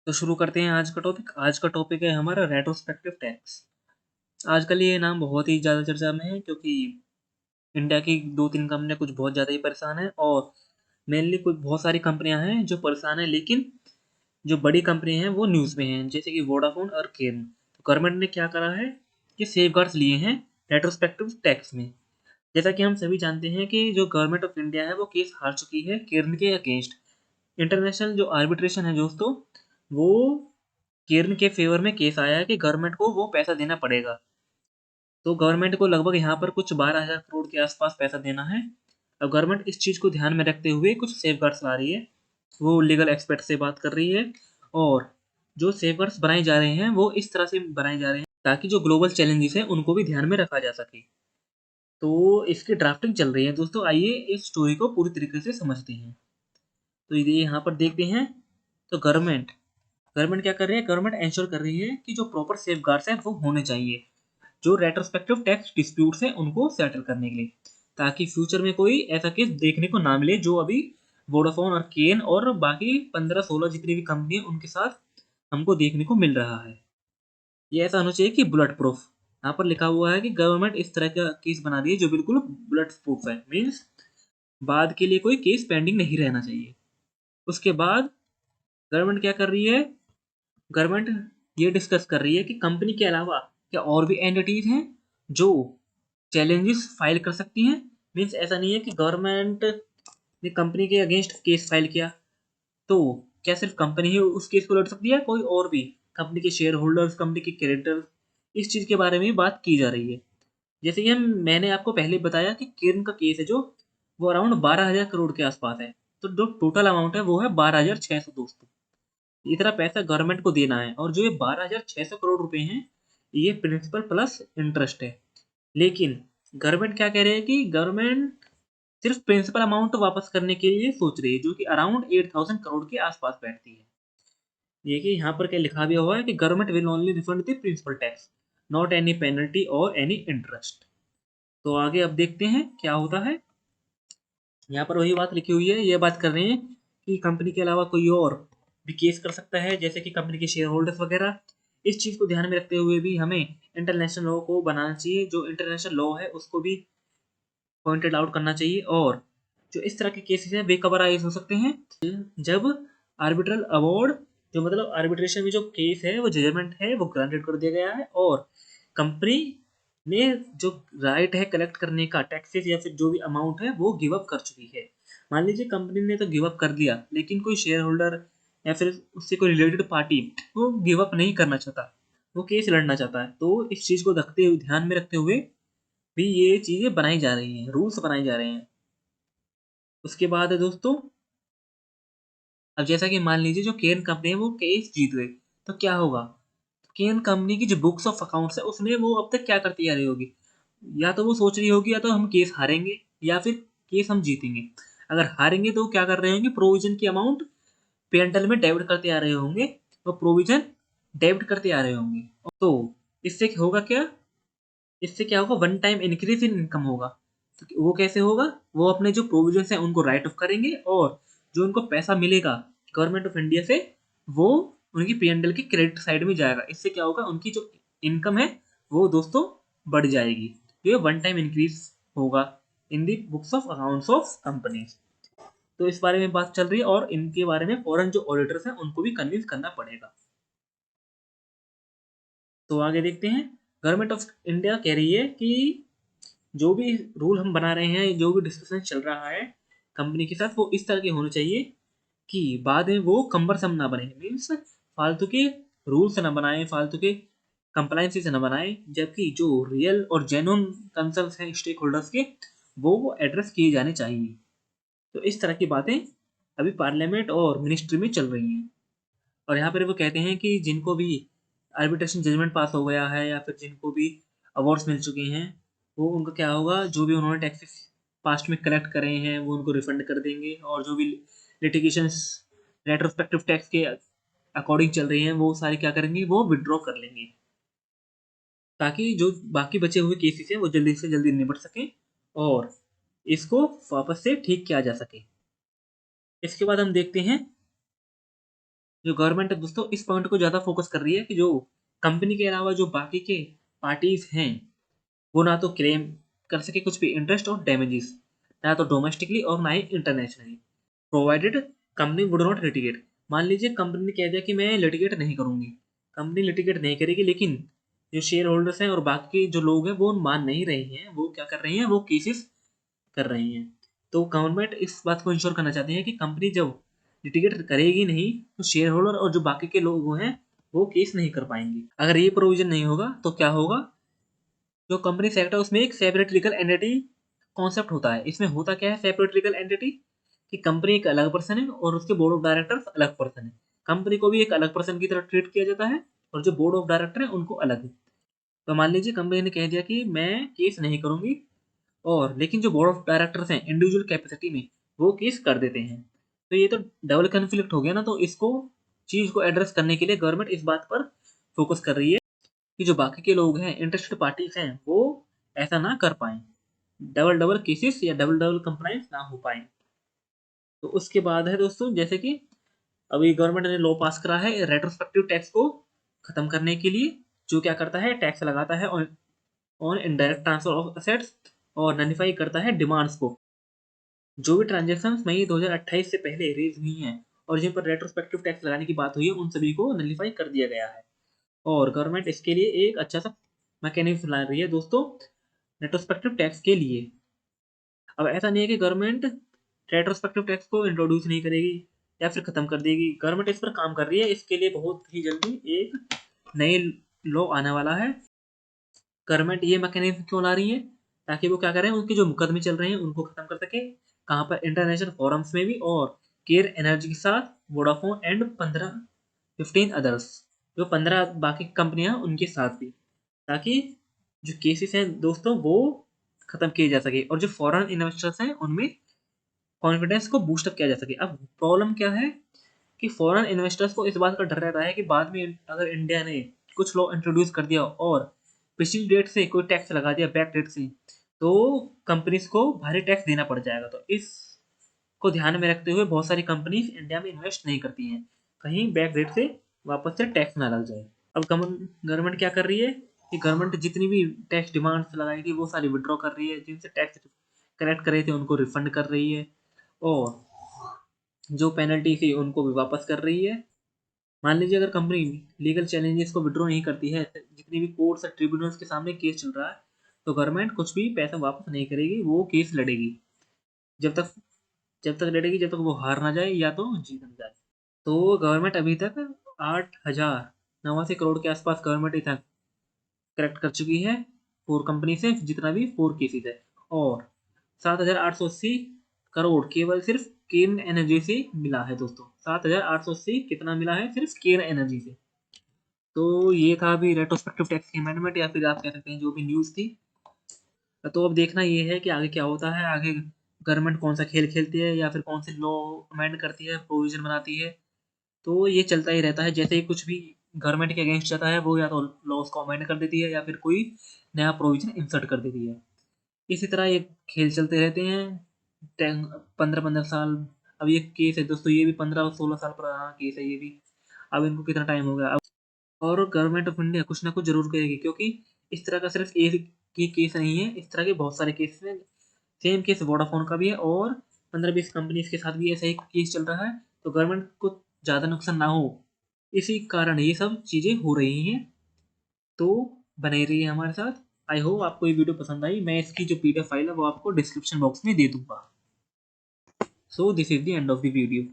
तो शुरू करते हैं आज का टॉपिक। आज का टॉपिक है हमारा रेट्रोस्पेक्टिव टैक्स। आजकल ये नाम बहुत ही ज़्यादा चर्चा में है क्योंकि इंडिया की 2-3 कंपनियां कुछ बहुत ज़्यादा ही परेशान हैं और मेनली कुछ बहुत सारी कंपनियां हैं जो परेशान हैं, लेकिन जो बड़ी कंपनी हैं वो न्यूज़ में हैं, जैसे कि वोडाफोन और केन। तो गवर्नमेंट ने क्या करा है कि सेफगार्ड्स लिए हैं रेट्रोस्पेक्टिव टैक्स में। जैसा कि हम सभी जानते हैं कि जो गवर्नमेंट ऑफ इंडिया है वो केस हार चुकी है केरन के अगेंस्ट। इंटरनेशनल जो आर्बिट्रेशन है दोस्तों, वो केरन के फेवर में केस आया है कि गवर्नमेंट को वो पैसा देना पड़ेगा। तो गवर्नमेंट को लगभग यहाँ पर कुछ 12,000 करोड़ के आसपास पैसा देना है। अब गवर्नमेंट इस चीज़ को ध्यान में रखते हुए कुछ सेफगार्ड्स ला रही है। वो लीगल एक्सपर्ट से बात कर रही है और जो सेफगार्ड्स बनाए जा रहे हैं वो इस तरह से बनाए जा रहे हैं ताकि जो ग्लोबल चैलेंजेस हैं उनको भी ध्यान में रखा जा सके। तो इसकी ड्राफ्टिंग चल रही है दोस्तों। आइए इस स्टोरी को पूरी तरीके से समझते हैं। तो ये यहाँ पर देखते हैं। तो गवर्नमेंट गवर्नमेंट क्या कर रही है? गवर्नमेंट इंश्योर कर रही है कि जो प्रॉपर सेफगार्ड्स हैं वो होने चाहिए जो रेट्रोस्पेक्टिव टैक्स डिस्प्यूट्स हैं उनको सेटल करने के लिए, ताकि फ्यूचर में कोई ऐसा केस देखने को ना मिले जो अभी वोडाफोन और केन और बाकी 15-16 जितनी भी कंपनी है उनके साथ हमको देखने को मिल रहा है। ये ऐसा होना चाहिए कि बुलेट प्रूफ। यहाँ पर लिखा हुआ है कि गवर्नमेंट इस तरह का केस बना रही है जो बिल्कुल बुलेट प्रूफ है, मीन्स बाद के लिए कोई केस पेंडिंग नहीं रहना चाहिए। उसके बाद गवर्नमेंट क्या कर रही है? गवर्नमेंट ये डिस्कस कर रही है कि कंपनी के अलावा क्या और भी एंटिटीज हैं जो चैलेंजेस फाइल कर सकती हैं। मीन्स ऐसा नहीं है कि गवर्नमेंट ने कंपनी के अगेंस्ट केस फाइल किया तो क्या सिर्फ कंपनी ही उस केस को लड़ सकती है, कोई और भी कंपनी के शेयर होल्डर्स, कंपनी के क्रेडिटर्स, इस चीज़ के बारे में बात की जा रही है। जैसे कि मैंने आपको पहले बताया कि केरन का केस है जो वो अराउंड 12,000 करोड़ के आसपास है। तो जो टोटल अमाउंट है वो है 12,600 दोस्तों। इतना पैसा गवर्नमेंट को देना है और जो ये 12,600 करोड़ रुपए हैं ये प्रिंसिपल प्लस इंटरेस्ट है। लेकिन गवर्नमेंट क्या कह रहे हैं कि गवर्नमेंट सिर्फ प्रिंसिपल अमाउंट वापस करने के लिए सोच रही है, जो कि अराउंड 8,000 करोड़ के आसपास बैठती है। देखिए यहाँ पर क्या लिखा भी हुआ है कि government will only refund the principal tax, not any penalty और एनी इंटरेस्ट। तो आगे अब देखते हैं क्या होता है। यहाँ पर वही बात लिखी हुई है, ये बात कर रहे हैं कि कंपनी के अलावा कोई और भी केस कर सकता है, जैसे कि कंपनी के शेयर होल्डर्स वगैरह। इस चीज़ को ध्यान में रखते हुए भी हमें इंटरनेशनल लॉ को बनाना चाहिए, जो इंटरनेशनल लॉ है उसको भी पॉइंटेड आउट करना चाहिए। और जो इस तरह के केसेस हैं वे कब राइज हो सकते हैं? जब आर्बिट्रल अवार्ड, जो मतलब आर्बिट्रेशन में जो केस है वो जजमेंट है वो ग्रांटेड कर दिया गया है और कंपनी ने जो राइट है कलेक्ट करने का टैक्सेस या फिर जो भी अमाउंट है वो गिव अप कर चुकी है। मान लीजिए कंपनी ने तो गिव अप कर दिया लेकिन कोई शेयर होल्डर या फिर उससे कोई रिलेटेड पार्टी वो गिव अप नहीं करना चाहता, वो केस लड़ना चाहता है। तो इस चीज़ को रखते हुए, ध्यान में रखते हुए भी ये चीज़ें बनाई जा रही हैं, रूल्स बनाए जा रहे हैं। उसके बाद है दोस्तों, अब जैसा कि मान लीजिए जो केन कंपनी है वो केस जीत गई तो क्या होगा? केन कंपनी की जो बुक्स ऑफ अकाउंट्स है उसमें वो अब तक क्या करती आ रही होगी? या तो वो सोच रही होगी या तो हम केस हारेंगे या फिर केस हम जीतेंगे। अगर हारेंगे तो क्या कर रहे होंगे? प्रोविजन की अमाउंट पेंटल में डेबिट करते आ रहे होंगे और प्रोविजन डेबिट करते आ रहे होंगे। तो इससे होगा क्या? इससे क्या होगा? One time increase in income होगा। तो वो कैसे होगा? वो अपने जो प्रोविजन है उनको राइट ऑफ करेंगे और जो उनको पैसा मिलेगा गवर्नमेंट ऑफ इंडिया से वो उनकी पीएनडल की क्रेडिट साइड में जाएगा। इससे क्या होगा? उनकी जो इनकम है वो दोस्तों बढ़ जाएगी। ये वन टाइम इंक्रीज होगा in the books of accounts of companies. तो इस बारे में बात चल रही है और इनके बारे में फॉरेन जो ऑडिटर्स हैं उनको भी कन्विंस करना पड़ेगा। तो आगे देखते हैं। गवर्नमेंट ऑफ इंडिया कह रही है कि जो भी रूल हम बना रहे हैं, जो भी डिस्कशन चल रहा है कंपनी के साथ, वो इस तरह के होने चाहिए कि बाद में वो कम्बरसम ना बने। मीन्स फालतू के रूल्स ना बनाए, फालतू के कंप्लाइंसेस ना बनाए, जबकि जो रियल और जेन्युइन कंसर्न्स हैं स्टेक होल्डर्स के वो एड्रेस किए जाने चाहिए। तो इस तरह की बातें अभी पार्लियामेंट और मिनिस्ट्री में चल रही हैं। और यहाँ पर वो कहते हैं कि जिनको भी आर्बिट्रेशन जजमेंट पास हो गया है या फिर जिनको भी अवार्ड्स मिल चुके हैं वो उनका क्या होगा? जो भी उन्होंने टैक्सेस पास्ट में कलेक्ट करे हैं वो उनको रिफंड कर देंगे और जो भी लिटिगेशंस रेट्रोस्पेक्टिव टैक्स के अकॉर्डिंग चल रही हैं वो सारी क्या करेंगे? वो विड्रॉ कर लेंगे ताकि जो बाकी बचे हुए केसेस हैं वो जल्दी से जल्दी निपट सकें और इसको वापस से ठीक किया जा सके। इसके बाद हम देखते हैं जो गवर्नमेंट है दोस्तों इस पॉइंट को ज़्यादा फोकस कर रही है कि जो कंपनी के अलावा जो बाकी के पार्टीज हैं वो ना तो क्लेम कर सके कुछ भी इंटरेस्ट और डैमेजेस, ना तो डोमेस्टिकली और ना ही internationally, provided company would not litigate. मान लीजिए कंपनी ने कह दिया कि मैं लिटिगेट नहीं करूंगी, कंपनी लिटिगेट नहीं करेगी, लेकिन जो शेयर होल्डर्स हैं और बाकी जो लोग हैं वो मान नहीं रहे हैं, वो क्या कर रहे हैं, वो केसेस कर रही हैं। तो गवर्नमेंट इस बात को इंश्योर करना चाहती है कि कंपनी जब लिटिगेट करेगी नहीं तो शेयर होल्डर और जो बाकी के लोग हैं वो केस नहीं कर पाएंगे। अगर ये प्रोविजन नहीं होगा तो क्या होगा, जो कंपनी सेक्टर उसमें एक सेपरेट लीगल एंटिटी कॉन्सेप्ट होता है। इसमें होता क्या है सेपरेट लीगल एंटिटी, कि कंपनी एक अलग पर्सन है और उसके बोर्ड ऑफ डायरेक्टर्स अलग पर्सन है। कंपनी को भी एक अलग पर्सन की तरह ट्रीट किया जाता है और जो बोर्ड ऑफ डायरेक्टर है उनको अलग है। तो मान लीजिए कंपनी ने कह दिया कि मैं केस नहीं करूंगी, और लेकिन जो बोर्ड ऑफ डायरेक्टर्स हैं इंडिविजुअल कैपेसिटी में वो केस कर देते हैं, तो ये तो डबल कन्फ्लिक्ट हो गया ना। तो इसको चीज को एड्रेस करने के लिए गवर्नमेंट इस बात पर फोकस कर रही है कि जो बाकी के लोग हैं इंटरेस्टेड पार्टीज हैं वो ऐसा ना कर पाए, डबल डबल केसेस या डबल डबल कंप्लाइंस ना हो पाए। तो उसके बाद है दोस्तों, जैसे कि अभी गवर्नमेंट ने लॉ पास करा है रेट्रोस्पेक्टिव टैक्स को खत्म करने के लिए, जो क्या करता है टैक्स लगाता है on indirect transfer of assets और नलिफाई करता है डिमांड्स को। जो भी ट्रांजेक्शन मई 2028 से पहले रेज हुई हैं और जिन पर रेट्रोस्पेक्टिव टैक्स लगाने की बात हुई है उन सभी को नलिफाई कर दिया गया है। और गवर्नमेंट इसके लिए एक अच्छा सा मैकेनिज्म ला रही है दोस्तों रेट्रोस्पेक्टिव टैक्स के लिए। अब ऐसा नहीं है कि गवर्नमेंट रेट्रोस्पेक्टिव टैक्स को इंट्रोड्यूस नहीं करेगी या फिर खत्म कर देगी, गवर्नमेंट इस पर काम कर रही है। इसके लिए बहुत ही जल्दी एक नई लॉ आने वाला है। गवर्नमेंट ये मैकेनिज्म क्यों ला रही है, ताकि वो क्या करें उनके जो मुकदमे चल रहे हैं उनको खत्म कर सके, कहाँ पर इंटरनेशनल फोरम्स में भी और केयर एनर्जी के साथ, वोडाफोन एंड 15 अदर्स, जो 15 बाकी कंपनियां उनके साथ भी, ताकि जो केसेस हैं दोस्तों वो खत्म किए जा सके और जो फॉरेन इन्वेस्टर्स हैं उनमें कॉन्फिडेंस को बूस्टअप किया जा सके। अब प्रॉब्लम क्या है कि फॉरेन इन्वेस्टर्स को इस बात का डर रहता है कि बाद में अगर इंडिया ने कुछ लॉ इंट्रोड्यूस कर दिया और पिछली डेट से कोई टैक्स लगा दिया बैक डेट से, तो कंपनीज को भारी टैक्स देना पड़ जाएगा। तो इस को ध्यान में रखते हुए बहुत सारी कंपनीज इंडिया में इन्वेस्ट नहीं करती हैं, कहीं बैक डेट से वापस से टैक्स ना लग जाए। अब गवर्नमेंट क्या कर रही है कि गवर्नमेंट जितनी भी टैक्स डिमांड्स लगाई थी वो सारी विड्रॉ कर रही है, जिनसे टैक्स कलेक्ट करे थे उनको रिफंड कर रही है, और जो पेनल्टी थी उनको भी वापस कर रही है। मान लीजिए अगर कंपनी लीगल चैलेंजेस को विड्रॉ नहीं करती है, जितनी भी कोर्ट्स और ट्रिब्यूनल्स के सामने केस चल रहा है, तो गवर्नमेंट कुछ भी पैसा वापस नहीं करेगी, वो केस लड़ेगी जब तक जब तक लड़ेगी जब तक वो हार ना जाए या तो जीत ना जाए। तो गवर्नमेंट अभी तक 8,089 करोड़ के आसपास गवर्नमेंट इतना कलेक्ट कर चुकी है फोर कंपनी से, जितना भी फोर केसेस है, और 7,880 करोड़ केवल सिर्फ केन एनर्जी से मिला है दोस्तों। 7,880 कितना मिला है सिर्फ केन एनर्जी से। तो ये था अभी रेट्रोस्पेक्टिव टैक्स की अमेंडमेंट, या फिर आप कह सकते हैं जो भी न्यूज़ थी। तो अब देखना ये है कि आगे क्या होता है, आगे गवर्नमेंट कौन सा खेल खेलती है या फिर कौन से लॉ अमेंड करती है, प्रोविजन बनाती है। तो ये चलता ही रहता है, जैसे ही कुछ भी गवर्नमेंट के अगेंस्ट जाता है वो या तो लॉस को अमेंड कर देती है या फिर कोई नया प्रोविजन इंसर्ट कर देती है। इसी तरह ये खेल चलते रहते हैं 15-15 साल। अब ये केस है दोस्तों, ये भी 15 और 16 साल पुराना केस है ये भी। अब इनको कितना टाइम हो गया अब, और गवर्नमेंट ऑफ इंडिया कुछ ना कुछ जरूर करेगी, क्योंकि इस तरह का सिर्फ एक ही केस नहीं है, इस तरह के बहुत सारे केस हैं। सेम केस वोडाफोन का भी है और 15-20 कंपनीज के साथ भी ऐसा ही केस चल रहा है। तो गवर्नमेंट को ज़्यादा नुकसान ना हो, इसी कारण ये सब चीज़ें हो रही हैं। तो बने रहिए हमारे साथ। आई होप आपको ये वीडियो पसंद आई। मैं इसकी जो पीडीएफ फाइल है वो आपको डिस्क्रिप्शन बॉक्स में दे दूंगा। So this is the end of the video.